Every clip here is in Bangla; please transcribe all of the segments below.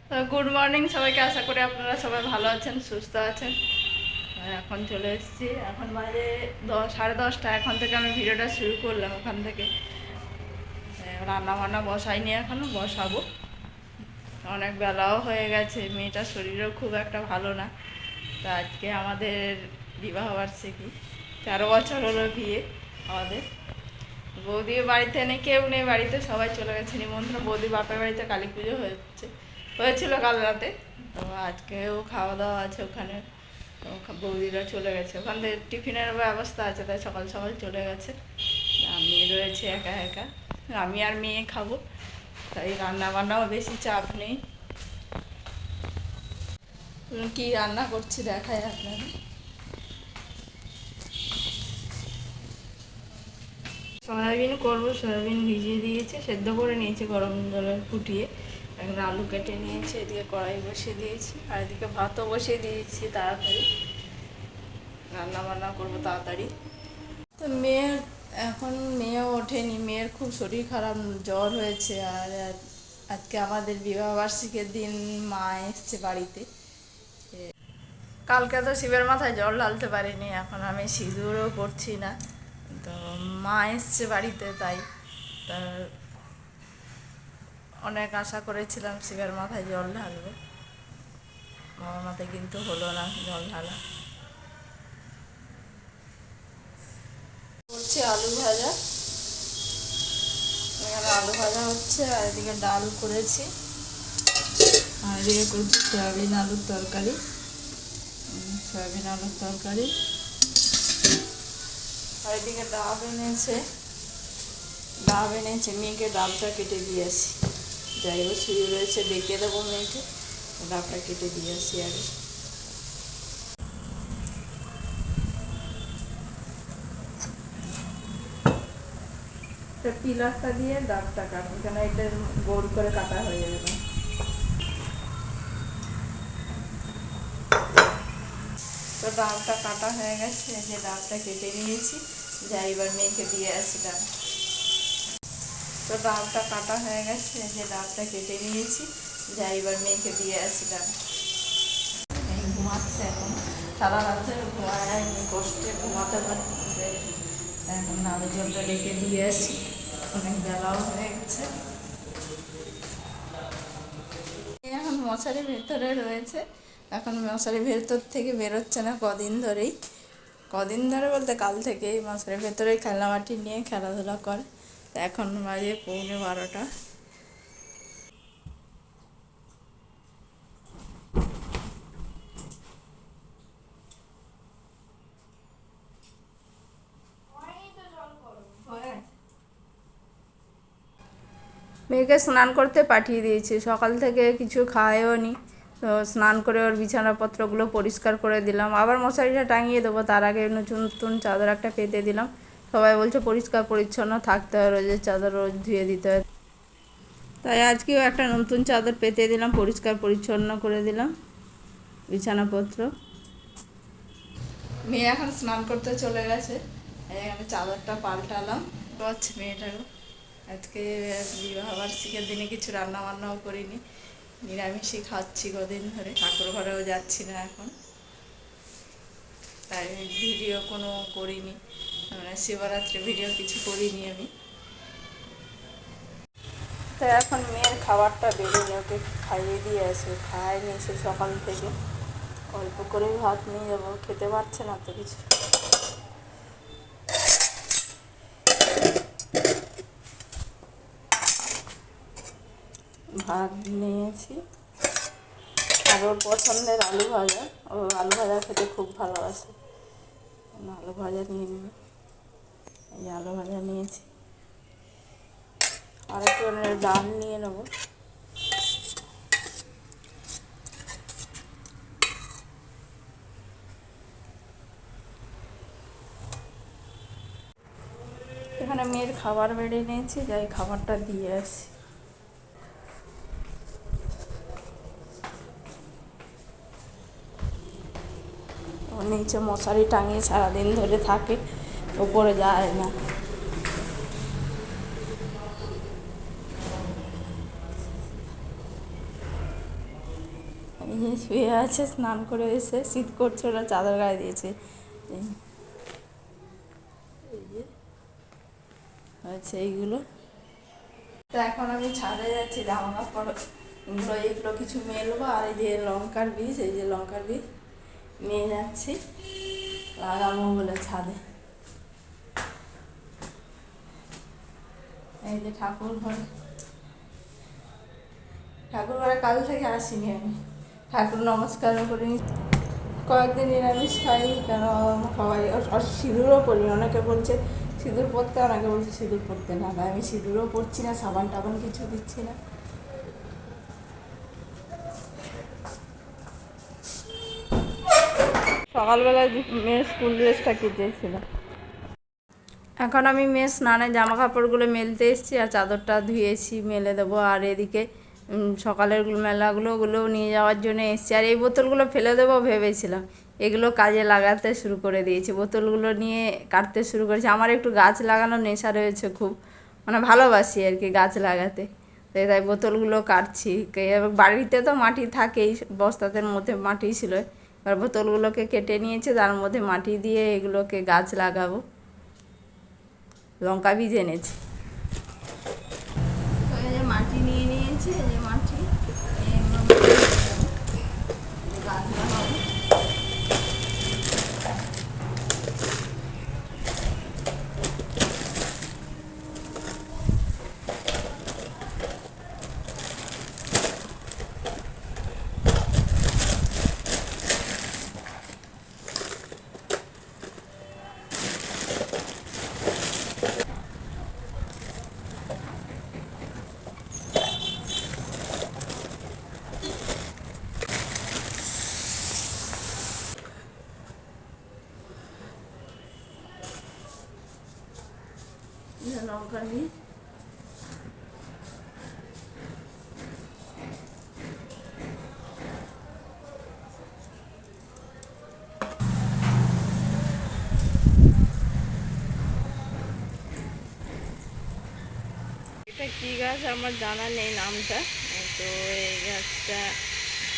তো গুড মর্নিং সবাইকে, আশা করি আপনারা সবাই ভালো আছেন, সুস্থ আছেন। এখন চলে এসেছি, এখন বাজে 10, সাড়ে 10টা। এখন থেকে আমি ভিডিওটা শুরু করলাম। ওখান থেকে রান্না বান্না বসাইনি, এখনও বসাবো। অনেক বেলাও হয়ে গেছে, মেয়েটার শরীরও খুব একটা ভালো না। তো আজকে আমাদের বিবাহবার্ষিকী, 13 বছর হলো বিয়ে আমাদের। বৌদির বাড়িতে নেই, কেউ নেই বাড়িতে, সবাই চলে গেছে নিমন্ত্রণ। বৌদির বাপের বাড়িতে কালী পুজো হয়েছিল কাল রাতে। তো আজকেও খাওয়া দাওয়া আছে ওখানে। বৌদিরা চলে গেছে, ওখান থেকে টিফিনের ব্যবস্থা আছে, তাই সকাল সকাল চলে গেছে। আমি রয়েছে একা একা, আমি আর মেয়ে খাবো, তাই রান্না বান্নাও বেশি চাপ নেই। কি রান্না করছি দেখাই আপনাদের। সয়াবিন করবো, সয়াবিন ভিজিয়ে দিয়েছে, সেদ্ধ করে নিয়েছি গরম জলে ফুটিয়ে। এখন আলু কেটে নিয়েছি, এদিকে কড়াই বসিয়ে দিয়েছি, আর এদিকে ভাতও বসিয়ে দিয়েছি। তাড়াতাড়ি রান্না বান্না করবো তাড়াতাড়ি। তো মেয়েও ওঠেনি, মেয়ের খুব শরীর খারাপ, জ্বর হয়েছে। আর আজকে আমাদের বিবাহবার্ষিকীর দিন মা এসছে বাড়িতে। কালকে তো শিবের মাথায় জল ঢালতে পারিনি, এখন আমি সিঁদুরও করছি না। তো মা এসছে বাড়িতে, তাই অনেক আশা করেছিলাম শিবের মাথায় জল ঢালবো, আমার মাথায় কিন্তু হলো না জল ঢালা। করছি আলু ভাজা, এখানে আলু ভাজা হচ্ছে, আর এদিকে ডাল করেছি, আর এদিকে করছি সয়াবিন আলুর তরকারি। সয়াবিন আলুর তরকারি, আর এদিকে ডাব এনেছে, মেয়েকে ডাবটা কেটে দিয়ে আসি। যাই হোক, শুয়ে রয়েছে, ডেকে দেবো মেয়েকে, ডাবটা কেটে দিয়ে আসি আগে। পিলারটা দিয়ে ডাবটা কাটবো, কেন এটা গোল করে কাটা হয়ে যাবে না। তো ডালটা কাটা হয়ে গেছে, যে ডালটা কেটে নিয়েছি, যাই এবার মেয়েকে দিয়ে আসি ডাল। তো ডালটা কাটা হয়ে গেছে, যে ডালটা কেটে নিয়েছি, যাই এবার মেয়েকে দিয়ে আসি ডাল। এই ঘুমাচ্ছে এখন, সারা রাত্রে ঘুমায়নি, কষ্টে ঘুমাতে পারছে। এখন আলু জলটা রেখে দিয়ে আসি, অনেক বেলাও হয়ে গেছে। এখন মশারির ভেতরে রয়েছে, এখন মশারির ভেতর থেকে বেরোচ্ছে না কদিন ধরে বলতে কাল থেকেই মশারির ভেতরেই খেলনামাটি নিয়ে খেলাধুলা করে। তো এখন বাজে 11:45। মেয়েকে স্নান করতে পাঠিয়ে দিয়েছি, সকাল থেকে কিছু খায়ও নি। তো স্নান করে ওর বিছানাপত্রগুলো পরিষ্কার করে দিলাম, আবার মশারিটা টাঙিয়ে দেবো, তার আগে নতুন চাদর একটা পেতে দিলাম। সবাই বলছে পরিষ্কার পরিচ্ছন্ন থাকতে হয়, রোজের চাদর রোজ ধুয়ে দিতে হয়, তাই আজকেও একটা নতুন চাদর পেতে দিলাম, পরিষ্কার পরিচ্ছন্ন করে দিলাম বিছানাপত্র। মেয়ে এখন স্নান করতে চলে গেছে, এখানে চাদরটা পাল্টালাম। পাচ্ছি মেয়েটারও। আজকে বিবাহবার্ষিকীর দিনে কিছু রান্না বান্নাও করিনি, নিরামিষই খাচ্ছি কদিন ধরে, ঠাকুর ঘরেও যাচ্ছি না এখন, তাই ভিডিও কোনো করিনি, মানে শিবরাত্রি ভিডিও কিছু করিনি আমি। তো এখন মেয়ের খাবারটা বেরোনি, ওকে খাইয়ে দিয়ে আসবে, খায়নি সে সকাল থেকে, অল্প করেই ভাত নিয়ে যাবো, খেতে পারছে না তো কিছু। ভাত নিয়েছি, আর ওর পছন্দের আলু ভাজা, ও আলু ভাজা খেতে খুব ভালোবাসে, আলু ভাজা নিয়ে নেবে। এই আলু ভাজা নিয়েছি, আর একটু ডাল নিয়ে নেব। এখানে মেয়ের খাবার বেড়ে নিয়েছি, যাই খাবারটা দিয়ে আসি। নিচে মশারি টাঙিয়ে সারাদিন ধরে থাকে, ওপরে যায় না। যে শুয়ে আছে, স্নান করে এসে শীত করছে, ওরা চাদর গায়ে দিয়েছে। এই যে হচ্ছে এইগুলো। তো এখন আমি ছাদে যাচ্ছি, জামা কাপড়গুলো এগুলো কিছু মেলবো। আর এই যে লঙ্কার বীজ, এই যে লঙ্কার বীজ নিয়ে যাচ্ছি, লাগাবো বলে ছাদে। এই যে ঠাকুর ঘরে কাল থেকে আসিনি আমি, ঠাকুর নমস্কারও করিনি, কয়েকদিন নিরামিষ খাই। কেন সবাই সিঁদুরও পরি, অনেকে বলছে সিঁদুর পরতে, অনেকে বলছে সিঁদুর পরতে না। আমি সিঁদুরও পরছি না, সাবান টাবান কিছু দিচ্ছি না। সকালবেলায় মেয়ের স্কুল ড্রেসটা কেটেছিল। এখন আমি মেয়ের স্নানের জামা কাপড়গুলো মেলতে এসেছি, আর চাদরটা ধুয়েছি, মেলে দেবো। আর এদিকে সকালের ওগুলো নিয়ে যাওয়ার জন্য এসেছি। আর এই বোতলগুলো ফেলে দেবো ভেবেছিলাম, এগুলো কাজে লাগাতে শুরু করে দিয়েছি। বোতলগুলো নিয়ে কাটতে শুরু করেছি। আমার একটু গাছ লাগানোর নেশা রয়েছে খুব, মানে ভালোবাসি আর কি গাছ লাগাতে। তাই বোতলগুলো কাটছি। বাড়িতে তো মাটি থাকেই, বস্তাদের মধ্যে মাটি ছিল। এবার বোতলগুলোকে কেটে নিয়েছে, তার মধ্যে মাটি দিয়ে এগুলোকে গাছ লাগাবো। লঙ্কা বীজ এনেছি, এই যে মাটি নিয়ে নিয়েছি, এই যে মাটি গাছ লাগাবো। লঙ্কা বীজ এটা কী গাছ আমার জানা নেই নামটা। তো এই গাছটা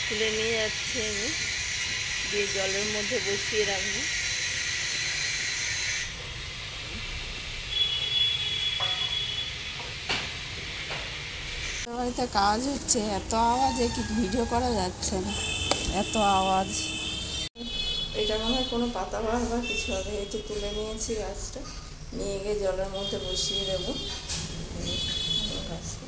তুলে নিয়ে যাচ্ছি আমি, দিয়ে জলের মধ্যে বসিয়ে রাখবো। বাড়িতে কাজ হচ্ছে, এত আওয়াজে কি ভিডিও করা যাচ্ছে না, এত আওয়াজ। এটা মনে হয় কোনো পাতা বাহার বা কিছু হবে। এটি তুলে নিয়েছি গাছটা, নিয়ে গিয়ে জলের মধ্যে বসিয়ে দেবো গাছটা।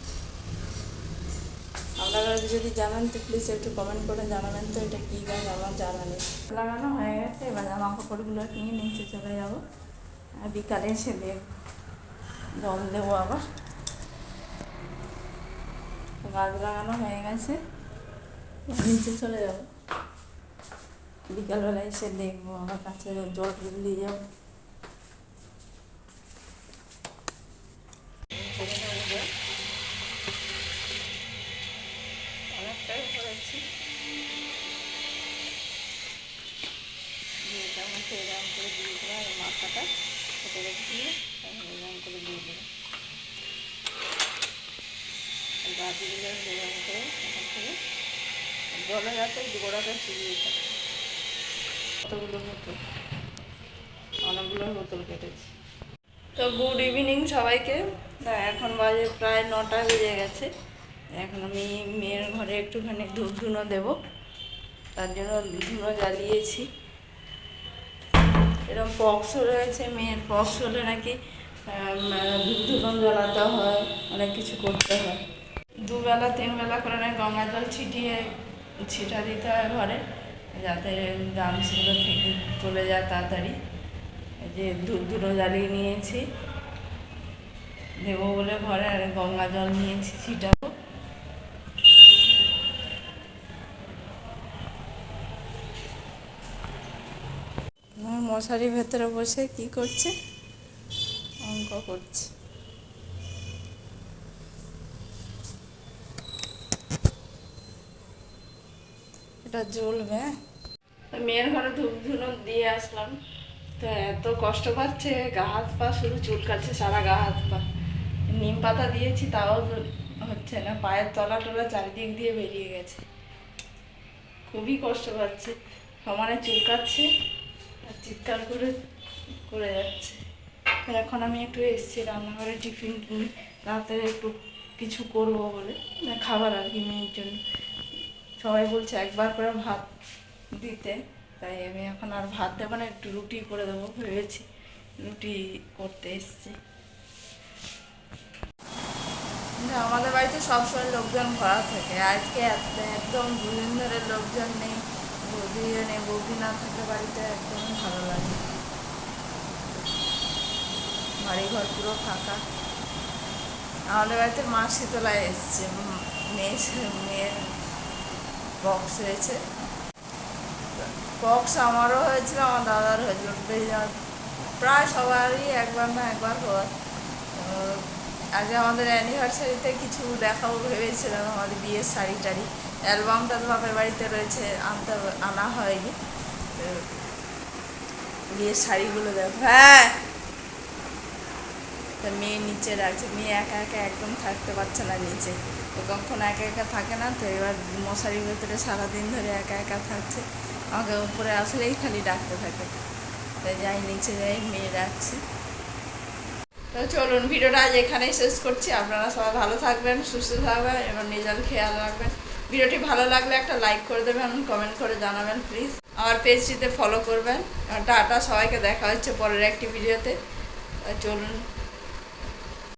আপনারা যদি জানান তো প্লিজ একটু কমেন্ট করে জানাবেন তো এটা কী গাছ, আমার জানা নেই। লাগানো হয়ে গেছে, এবার জামা কাপড়গুলো নিয়ে নিচে চলে যাবো। আর বিকালে এসে জল দেবো আবার। গাছ লাগানো হয়ে গেছে, নিচে চলে যাবো। বিকালবেলা এসে দেখবো, আবার কাছে জল দিয়ে যাবো। অনেকটাই করেছি, এটার মধ্যে এরকম করে দিয়ে দেবো। আর মাথাটা কেটে রেখেছিল, এরকম করে দিয়ে দেবো। গাছগুলো এরকম করে এখান থেকে জলে যাতে গোড়াটা চুরিয়ে থাকে। কতগুলো বোতল, অনেকগুলো বোতল কেটেছি। তো গুড ইভিনিং সবাইকে। এখন বাজে প্রায় 9টা বেজে গেছে। এখন আমি মেয়ের ঘরে একটুখানি ধূপ ধুনো দেবো, তার জন্য ধুনো জ্বালিয়েছি। এরকম পক্স রয়েছে, মেয়ের পক্স হলে নাকি ধূপ ধুনো জ্বালাতে হয়, অনেক কিছু করতে হয়। 2 বেলা 3 বেলা করে নাকি গঙ্গা জল ছিটা দিতে হয় ঘরে, যাতে জামসগুলো থেকে চলে যায় তাড়াতাড়ি। যে ধূপ ধুনো জ্বালিয়ে নিয়েছি দেবো বলে ঘরে, আর গঙ্গা জল নিয়েছি ছিটাবো। মশারির ভেতরে বসে কি করছে, অঙ্ক করছে। এটা জ্বলবে। মেয়ের ঘরে ধূপ ধুনো দিয়ে আসলাম, তো এত কষ্ট পাচ্ছে, গা হাত পা শুধু চুলকাচ্ছে, সারা গা হাত পা। নিম পাতা দিয়েছি তাও হচ্ছে না, পায়ের তলা টলা চারিদিক দিয়ে বেরিয়ে গেছে, খুবই কষ্ট পাচ্ছে, সমানে চুলকাচ্ছে আর চিৎকার করে করে যাচ্ছে। এখন আমি একটু এসেছি রান্নাঘরে টিফিন রাতে একটু কিছু করবো বলে, খাবার আর কি মেয়ের জন্য। সবাই বলছে একবার করে ভাত দিতে, তাই আমি এখন আর ভাত দেবো না, একটু রুটি করে দেবো ভেবেছি, রুটি করতে এসছি। আমাদের বাড়িতে সবসময় লোকজন ভরা থাকে, আজকে একদম দুদিন ধরে লোকজন নেই, বৌদিও নেই, বৌদি না থাকে বাড়িতে, একদম ভালো লাগে, বাড়িঘর পুরো ফাঁকা। আমাদের বাড়িতে মা শীতলায় এসছে, মেয়ের বক্স হয়েছে, বক্স আমারও হয়েছিল, আমার দাদার হয়েছিল, প্রায় সবারই একবার না একবার হওয়ার। আগে আমাদের অ্যানিভার্সারিতে কিছু দেখাবো ভেবেছিলাম, আমাদের বিয়ের শাড়ি টাড়ি, অ্যালবামটা তো বাপের বাড়িতে রয়েছে, আনা হয়নি। বিয়ের শাড়িগুলো দেখো, হ্যাঁ তা মেয়ে নিচে রাখছে, মেয়ে একা একা একদম থাকতে পারছে না নিচে, তো কখন একা একা থাকে না, তো এবার মশারির ভেতরে সারাদিন ধরে একা একা থাকছে, আমাকে উপরে আসলেই খালি ডাকতে থাকে, তাই যাই নিচে যাই, মেয়ে রাখছি। তো চলুন ভিডিওটা আজ এখানেই শেষ করছি, আপনারা সবাই ভালো থাকবেন, সুস্থ থাকবেন এবং নিজের খেয়াল রাখবেন। ভিডিওটি ভালো লাগলে একটা লাইক করে দেবেন, কমেন্ট করে জানাবেন প্লিজ, আমার পেজটিতে ফলো করবেন। টাটা, সবাইকে দেখা হচ্ছে পরের একটি ভিডিওতে, চলুন।